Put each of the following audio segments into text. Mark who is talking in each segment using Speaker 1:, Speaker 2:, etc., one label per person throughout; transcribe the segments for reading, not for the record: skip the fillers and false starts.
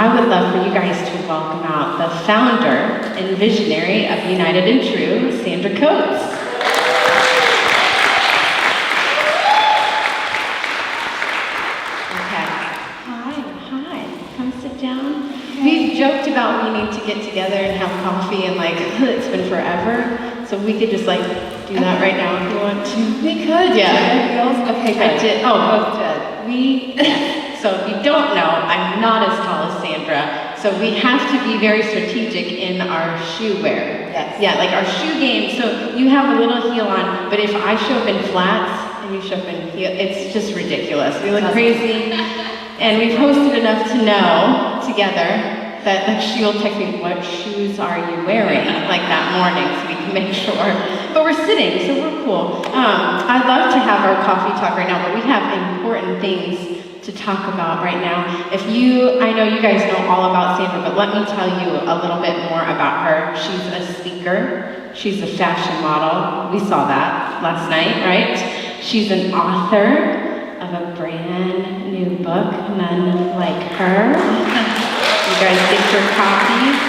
Speaker 1: I would love for you guys to welcome out the founder and visionary of United and True, Sandra Coates. Okay. Hi. Come sit down. We've joked about we need to get together and have coffee and it's been forever. So we could just do that right now if you want to.
Speaker 2: We could.
Speaker 1: Yeah.
Speaker 2: Okay, good.
Speaker 1: I did. Oh, both did. So if you don't know, I'm not as tall as Sandra. So we have to be very strategic in our shoe wear.
Speaker 2: Yes.
Speaker 1: Yeah, our shoe game. So you have a little heel on, but if I show up in flats and you show up in heel, it's just ridiculous. We look crazy. And we've hosted enough to know together that she will text me, what shoes are you wearing, that morning, so we can make sure. But we're sitting, so we're cool. I'd love to have our coffee talk right now, but we have important things to talk about right now. I know you guys know all about Sandra, but let me tell you a little bit more about her. She's a speaker. She's a fashion model. We saw that last night, right? She's an author of a brand new book, None Like Her. You guys get your copies.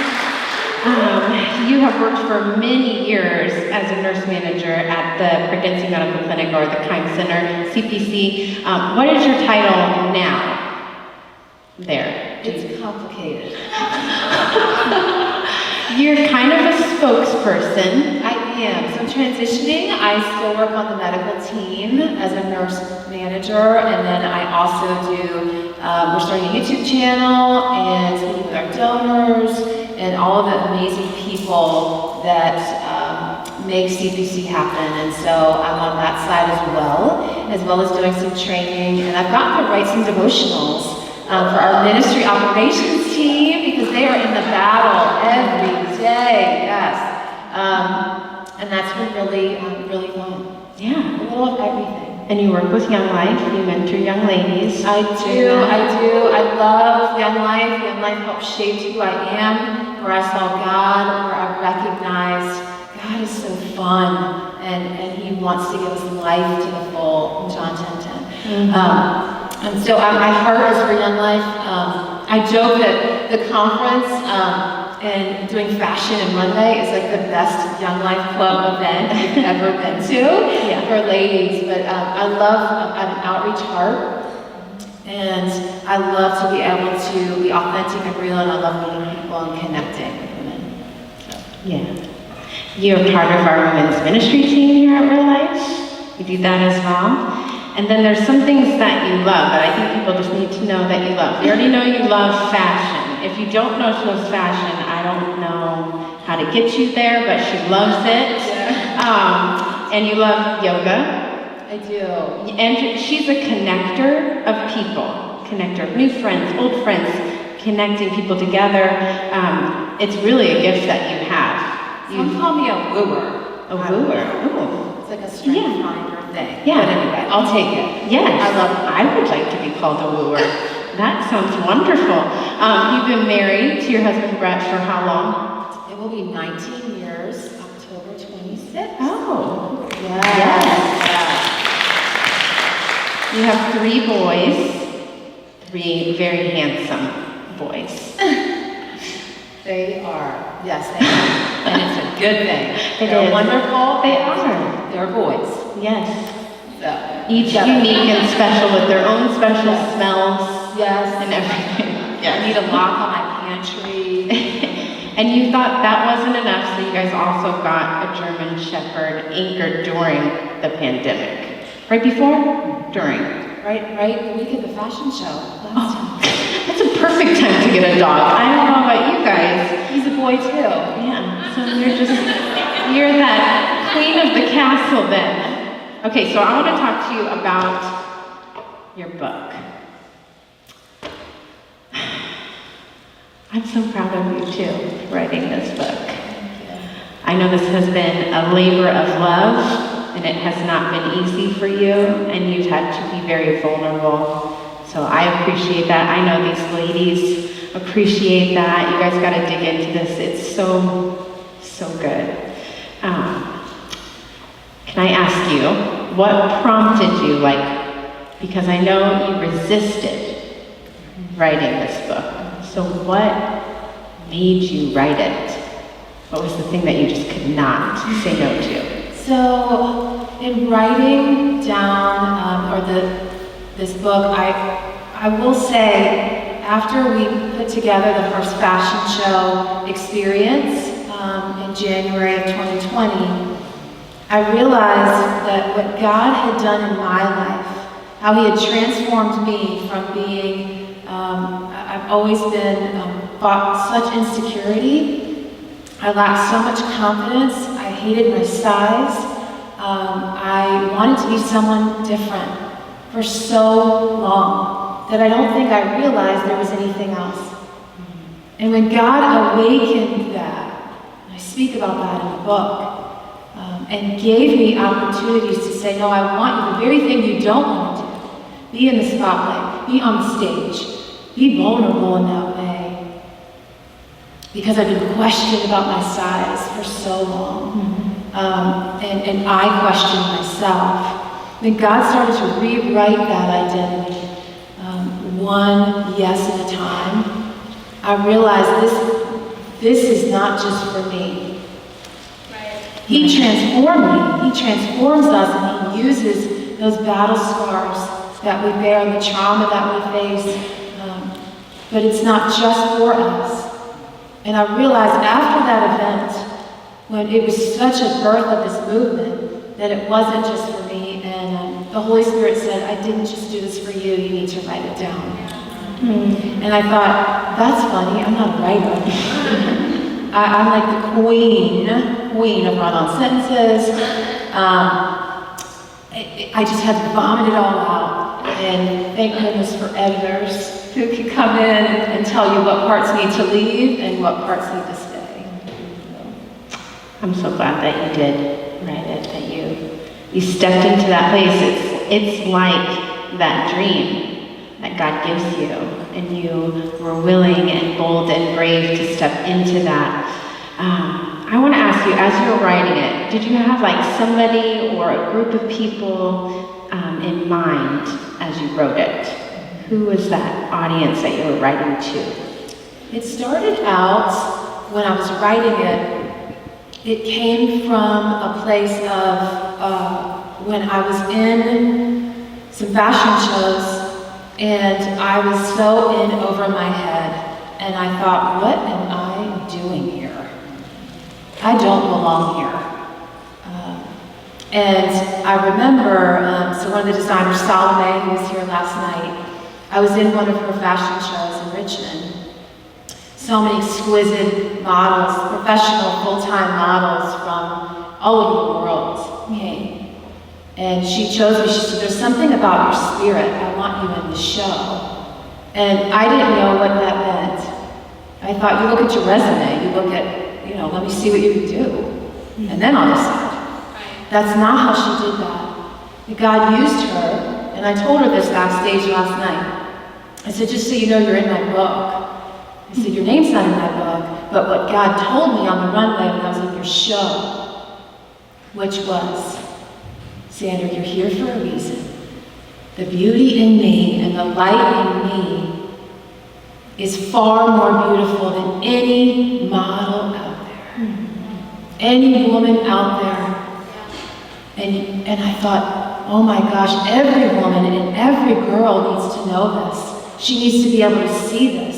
Speaker 1: You have worked for many years as a nurse manager at the Pregnancy Medical Clinic or the Kime Center, CPC. What is your title now? There.
Speaker 2: It's complicated.
Speaker 1: You're kind of a spokesperson.
Speaker 2: I am. So I'm transitioning. I still work on the medical team as a nurse manager, and then I also do, we're starting a YouTube channel and speaking with our donors and all of the amazing people that make CPC happen. And so I'm on that side as well as doing some training. And I've gotten to write some devotionals for our ministry operations team because they are in the battle every day, yes. And that's been really fun.
Speaker 1: Yeah.
Speaker 2: A little of everything.
Speaker 1: And you work with Young Life, you mentor young ladies.
Speaker 2: I do. I love Young Life. Young Life helped shape who I am, where I saw God, where I recognized God is so fun, and He wants to give us life to the full, in John 10:10. And so my heart is for Young Life. I joke that the conference and doing fashion and runway is the best Young Life Club event I've ever been to for ladies. But I have an outreach heart, and I love to be able to be authentic and real, and I love meeting people and connecting with women. So.
Speaker 1: Yeah. You're part of our women's ministry team here at Real Life. We do that as well. And then there's some things that you love, but I think people just need to know that you love. We already know you love fashion. If you don't know she loves fashion, I don't know how to get you there, but she loves it. And you love yoga.
Speaker 2: I do.
Speaker 1: And she's a connector of people, connector of new friends, old friends, connecting people together. It's really a gift that you have.
Speaker 2: Some call me a wooer.
Speaker 1: A wooer. Ooh.
Speaker 2: It's like a strength finder thing.
Speaker 1: Yeah.
Speaker 2: But anyway, I'll take it.
Speaker 1: Yes.
Speaker 2: I love it.
Speaker 1: I would like to be called a wooer. That sounds wonderful. You've been married to your husband Brett for how long?
Speaker 2: It will be 19 years, October 26th.
Speaker 1: Oh.
Speaker 2: Yes.
Speaker 1: You have 3 boys, 3 very handsome boys.
Speaker 2: They are. Yes, they are. And it's a good thing.
Speaker 1: They're
Speaker 2: wonderful.
Speaker 1: They are.
Speaker 2: They're boys.
Speaker 1: Yes.
Speaker 2: So,
Speaker 1: Each unique and special with their own special smells.
Speaker 2: Yes.
Speaker 1: And everything.
Speaker 2: I need a lock on my pantry.
Speaker 1: And you thought that wasn't enough, so you guys also got a German Shepherd anchored during the pandemic. Right before? During.
Speaker 2: Right the week of the fashion show.
Speaker 1: That's a perfect time to get a dog. I don't know about you guys.
Speaker 2: He's a boy too.
Speaker 1: Yeah, so you're that queen of the castle then. Okay, so I want to talk to you about your book. I'm so proud of you too, writing this book. I know this has been a labor of love, and it has not been easy for you, and you've had to be very vulnerable. So I appreciate that. I know these ladies appreciate that. You guys got to dig into this. It's so good. Can I ask you, what prompted you, because I know you resisted writing this book. So what made you write it? What was the thing that you just could not say no to?
Speaker 2: So in writing down this book, I will say, after we put together the first fashion show experience in January of 2020, I realized that what God had done in my life, how He had transformed me from being, I've always been fought such insecurity. I lacked so much confidence. I hated my size. I wanted to be someone different for so long that I don't think I realized there was anything else. And when God awakened that, and I speak about that in the book, and gave me opportunities to say, no, I want you, the very thing you don't want to do. Be in the spotlight, be on the stage, be vulnerable in that way. Because I've been questioned about my size for so long. And I questioned myself. Then God started to rewrite that identity, one yes at a time. I realized this is not just for me. He transformed me. He transforms us, and He uses those battle scars that we bear and the trauma that we face. But it's not just for us. And I realized after that event, when it was such a birth of this movement, that it wasn't just for me. And the Holy Spirit said, I didn't just do this for you. You need to write it down. And I thought, that's funny. I'm not a writer. I'm like the queen of run-on sentences. I just had to vomit it all out. And thank goodness for editors who can come in and tell you what parts need to leave and what parts need to stay.
Speaker 1: I'm so glad that you did write it, that you stepped into that place. It's like that dream that God gives you, and you were willing and bold and brave to step into that. I want to ask you, as you were writing it, did you have like somebody or a group of people in mind as you wrote it? Who was that audience that you were writing to?
Speaker 2: It started out when I was writing it. It came from a place of when I was in some fashion shows. And I was so in over my head, and I thought, what am I doing here? I don't belong here. And I remember, so one of the designers, Salome, who was here last night, I was in one of her fashion shows in Richmond. So many exquisite models, professional full-time models from all over the world came. And she chose me. She said, there's something about your spirit. I want you in the show. And I didn't know what that meant. I thought, you look at your resume, you look at, let me see what you can do. And then I'll decide. That's not how she did that. God used her, and I told her this backstage last night. I said, just so you know, you're in my book. I said, your name's not in my book, but what God told me on the runway when I was in your show, which was, Sandra, you're here for a reason. The beauty in me and the light in me is far more beautiful than any model out there, any woman out there. And I thought, oh my gosh, every woman and every girl needs to know this. She needs to be able to see this.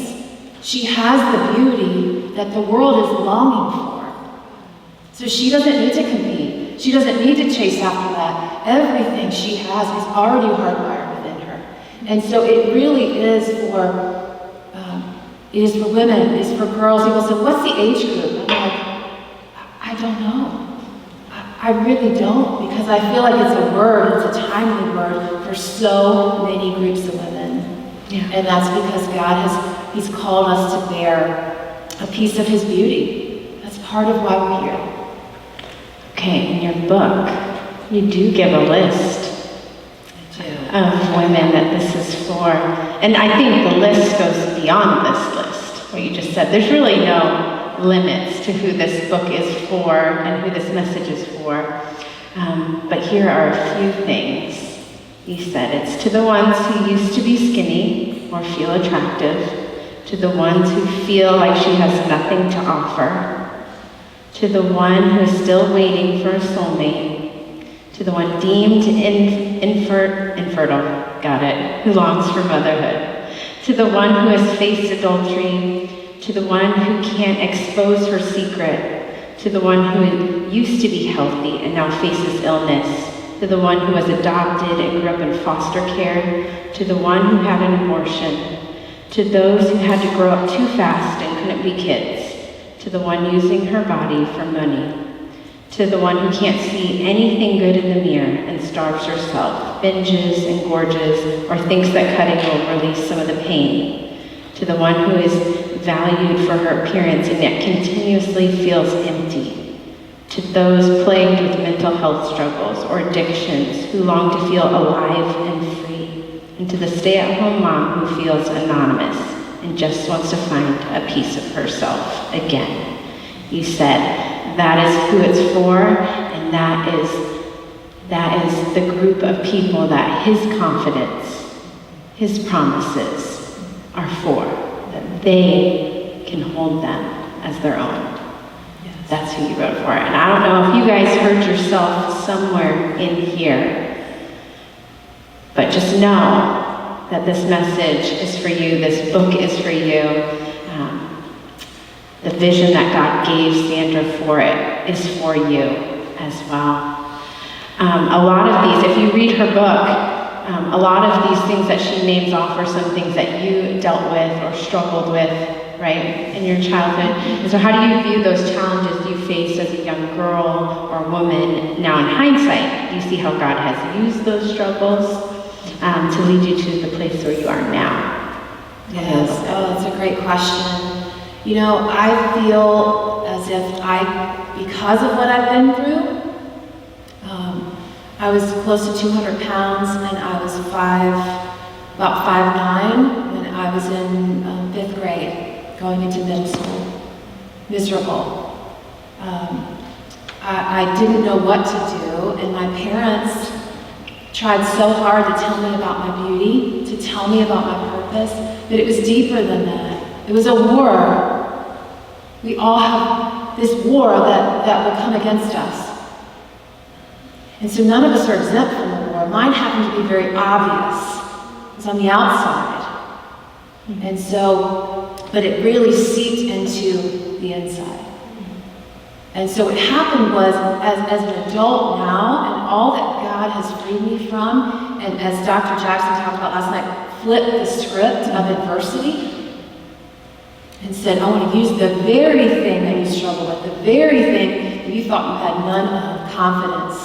Speaker 2: She has the beauty that the world is longing for. So she doesn't need to compete. She doesn't need to chase after that. Everything she has is already hardwired within her. And so it really is for women, it is for girls. People say, what's the age group? I'm like, I don't know. I really don't, because I feel like it's a word, it's a timely word for so many groups of women.
Speaker 1: Yeah.
Speaker 2: And that's because God He's called us to bear a piece of His beauty. That's part of why we're here.
Speaker 1: Okay, in your book, you do give a list of women that this is for. And I think the list goes beyond this list, what you just said. There's really no limits to who this book is for and who this message is for. But here are a few things. You said it's to the ones who used to be skinny or feel attractive, to the ones who feel like she has nothing to offer, to the one who is still waiting for a soulmate, to the one deemed infertile, got it, who longs for motherhood, to the one who has faced adultery, to the one who can't expose her secret, to the one who used to be healthy and now faces illness, to the one who was adopted and grew up in foster care, to the one who had an abortion, to those who had to grow up too fast and couldn't be kids, to the one using her body for money, to the one who can't see anything good in the mirror and starves herself, binges and gorges, or thinks that cutting will release some of the pain, to the one who is valued for her appearance and yet continuously feels empty, to those plagued with mental health struggles or addictions who long to feel alive and free, and to the stay-at-home mom who feels anonymous and just wants to find a piece of herself again. You said, that is who it's for, and that is the group of people that his confidence, his promises are for, that they can hold them as their own. That's who you wrote for. And I don't know if you guys heard yourself somewhere in here, but just know that this message is for you, this book is for you. The vision that God gave Sandra for it is for you as well. A lot of these, if you read her book, a lot of these things that she names off are some things that you dealt with or struggled with, right, in your childhood. And so how do you view those challenges you faced as a young girl or woman now in hindsight? Do you see how God has used those struggles to lead you to the place where you are now?
Speaker 2: Yes, oh, that's a great question. You know, I feel as if because of what I've been through, I was close to 200 pounds and I was about 5'9" when I was in 5th grade, going into middle school. Miserable. I didn't know what to do, and my parents tried so hard to tell me about my beauty, to tell me about my purpose, but it was deeper than that. It was a war. We all have this war that will come against us. And so none of us are exempt from the war. Mine happened to be very obvious. It was on the outside. And so, but it really seeped into the inside. And so what happened was, as an adult now, and all that God has freed me from, and as Dr. Jackson talked about last night, flip the script of adversity and said, I want to use the very thing that you struggled with, the very thing that you thought you had none of, confidence,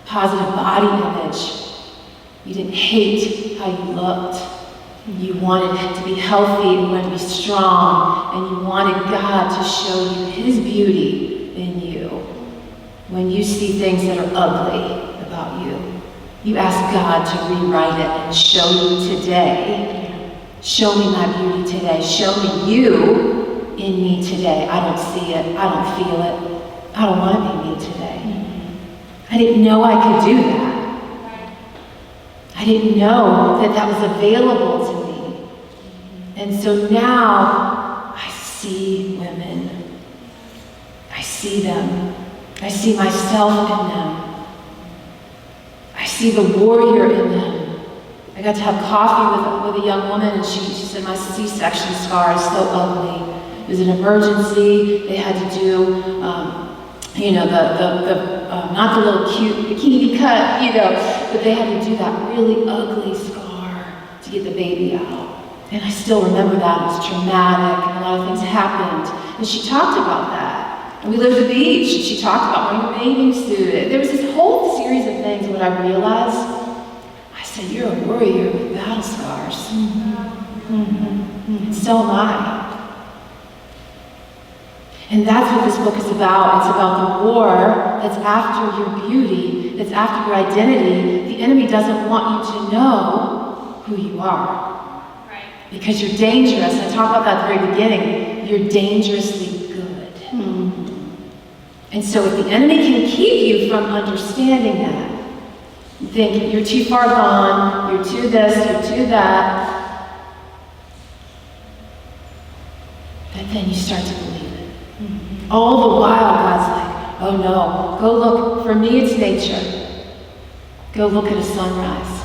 Speaker 2: positive body image. You didn't hate how you looked. You wanted to be healthy and you wanted to be strong, and you wanted God to show you his beauty in you. When you see things that are ugly about you, you ask God to rewrite it and show you today. Show me my beauty today. Show me you in me today. I don't see it. I don't feel it. I don't want to be me today. I didn't know I could do that. I didn't know that that was available to me. And so now I see women. I see them. I see myself in them. I see the warrior in them. I got to have coffee with a young woman, and she said, my C-section scar is so ugly. It was an emergency. They had to do, not the little cute bikini cut, but they had to do that really ugly scar to get the baby out. And I still remember that. It was traumatic, and a lot of things happened. And she talked about that. And we lived at the beach, and she talked about wearing a bathing suit. There was this whole series of things when I realized, I said, you're a warrior with battle scars. And so am I. And that's what this book is about. It's about the war that's after your beauty, that's after your identity. The enemy doesn't want you to know who you are. Right. Because you're dangerous. I talked about that at the very beginning. You're dangerously good. And so if the enemy can keep you from understanding that, you think you're too far gone, you're too this, you're too that, But then you start to believe it. All the while, God's like, oh no, go look. For me, it's nature. Go look at a sunrise.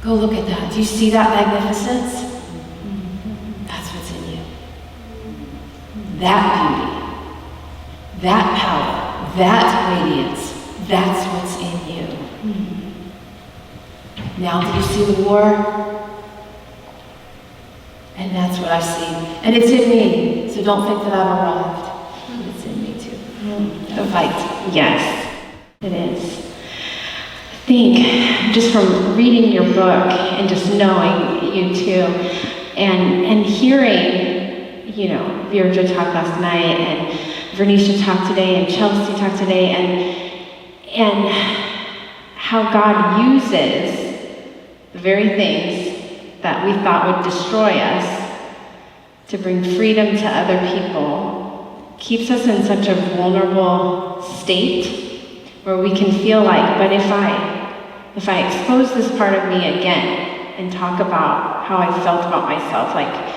Speaker 2: Go look at that. Do you see that magnificence? That's what's in you. That beauty, that power, that radiance, that's what's in you. Now do you see the war? And that's what I see. And it's in me, so don't think that I've arrived. It's in me too. The fight.
Speaker 1: Yes, it is. I think just from reading your book and just knowing you too, and hearing, Virja talk last night, and Vernisha talk today, and Chelsea talk today, and how God uses the very things that we thought would destroy us to bring freedom to other people, keeps us in such a vulnerable state where we can feel like, but if I expose this part of me again and talk about how I felt about myself, like,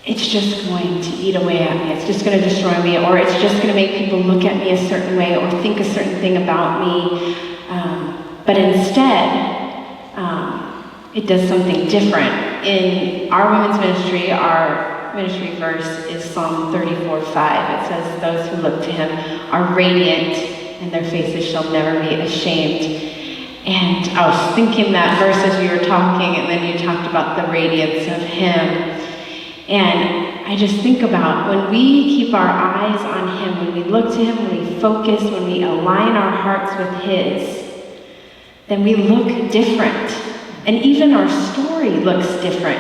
Speaker 1: it's just going to eat away at me, it's just going to destroy me, or it's just going to make people look at me a certain way or think a certain thing about me. But instead, it does something different. In our women's ministry, our ministry verse is Psalm 34:5. It says, those who look to him are radiant, and their faces shall never be ashamed. And I was thinking that verse as you were talking, and then you talked about the radiance of him. And I just think about when we keep our eyes on him, when we look to him, when we focus, when we align our hearts with his, then we look different. And even our story looks different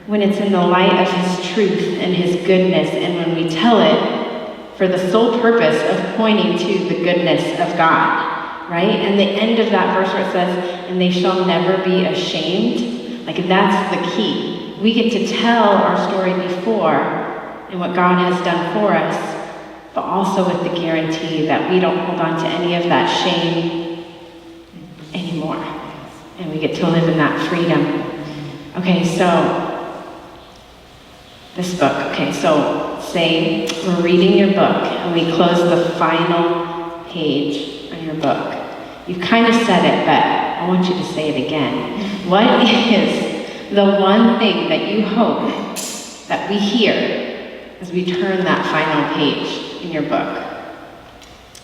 Speaker 1: when it's in the light of his truth and his goodness, and when we tell it for the sole purpose of pointing to the goodness of God, right? And the end of that verse where it says, and they shall never be ashamed, like that's the key. We get to tell our story before and what God has done for us, but also with the guarantee that we don't hold on to any of that shame anymore. And we get to live in that freedom. Okay, so this book. Okay, so say we're reading your book and we close the final page on your book. You've kind of said it, but I want you to say it again. What is the one thing that you hope that we hear as we turn that final page in your book?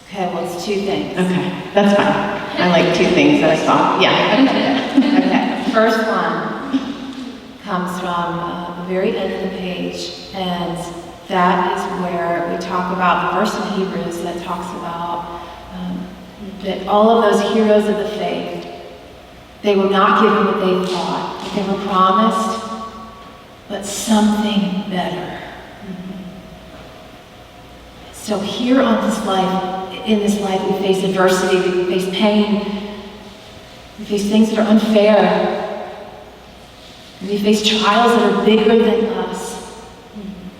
Speaker 2: Okay, well, it's two things.
Speaker 1: Okay, that's fine. I like two things, that's all. Yeah.
Speaker 2: Okay, first one comes from the very end of the page, and that is where we talk about the verse in Hebrews that talks about that all of those heroes of the faith, they were not given what they thought. They were promised, but something better. So here on this life, in this life, we face adversity, we face pain, we face things that are unfair, we face trials that are bigger than us.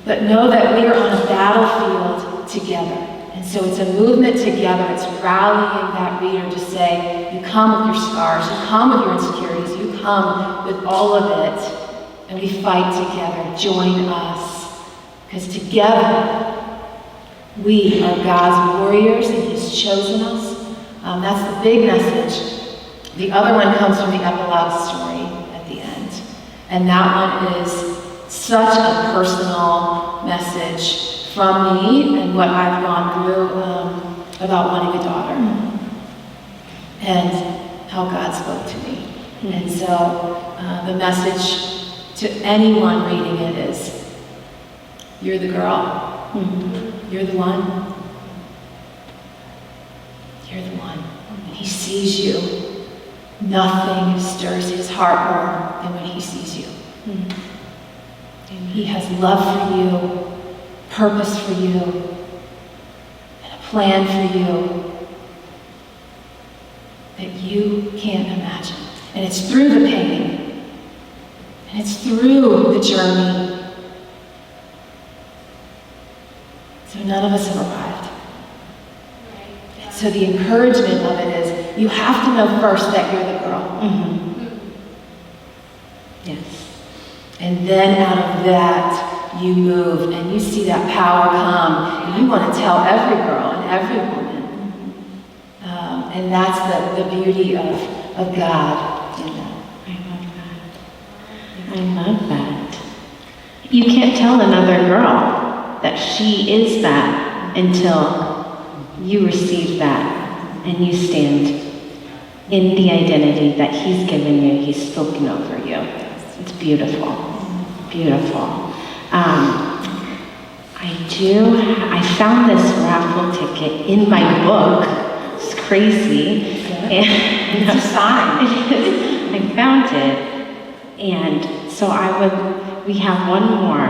Speaker 2: But know that we are on a battlefield together. And so it's a movement together. It's rallying that reader to say, you come with your scars, you come with your insecurities, you come with all of it, and we fight together. Join us. Because together, we are God's warriors, and he's chosen us. That's the big message. The other one comes from the epilogue story at the end. And that one is such a personal message from me and what I've gone through about wanting a daughter. And how God spoke to me. And so the message to anyone reading it is, you're the girl. You're the one. You're the one. And he sees you. Nothing stirs his heart more than when he sees you. And he has love for you, purpose for you, and a plan for you that you can't imagine. And it's through the pain, and it's through the journey. So none of us have arrived. And so the encouragement of it is, you have to know first that you're the girl.
Speaker 1: Yes.
Speaker 2: And then out of that, you move and you see that power come, and you want to tell every girl and every woman. And that's the beauty of God in that.
Speaker 1: I love that. I love that. You can't tell another girl that she is that until you receive that and you stand in the identity that He's given you, He's spoken over you. It's beautiful, beautiful. I found this raffle ticket in my book. It's crazy. And
Speaker 2: It's a sign.
Speaker 1: It is. I found it. And so we have one more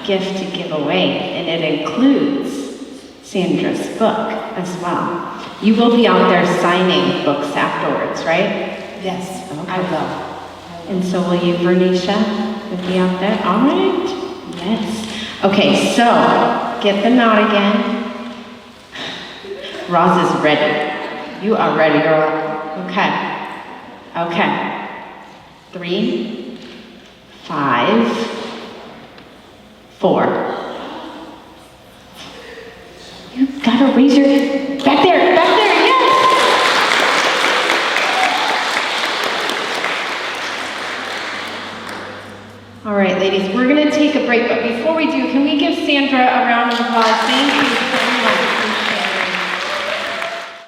Speaker 1: gift to give away, and it includes Sandra's book as well. You will be out there signing books afterwards, right?
Speaker 2: Yes,
Speaker 1: Okay.
Speaker 2: I will.
Speaker 1: And so will you, Vernisha? You'll be out there? All right. Yes. Okay, so get them out again. Roz is ready. You are ready, girl. Okay. Okay. 3, 5, 4. You gotta raise your back there, yes. All right, ladies, we're gonna take a break, but before we do, can we give Sandra a round of applause? Thank you so much.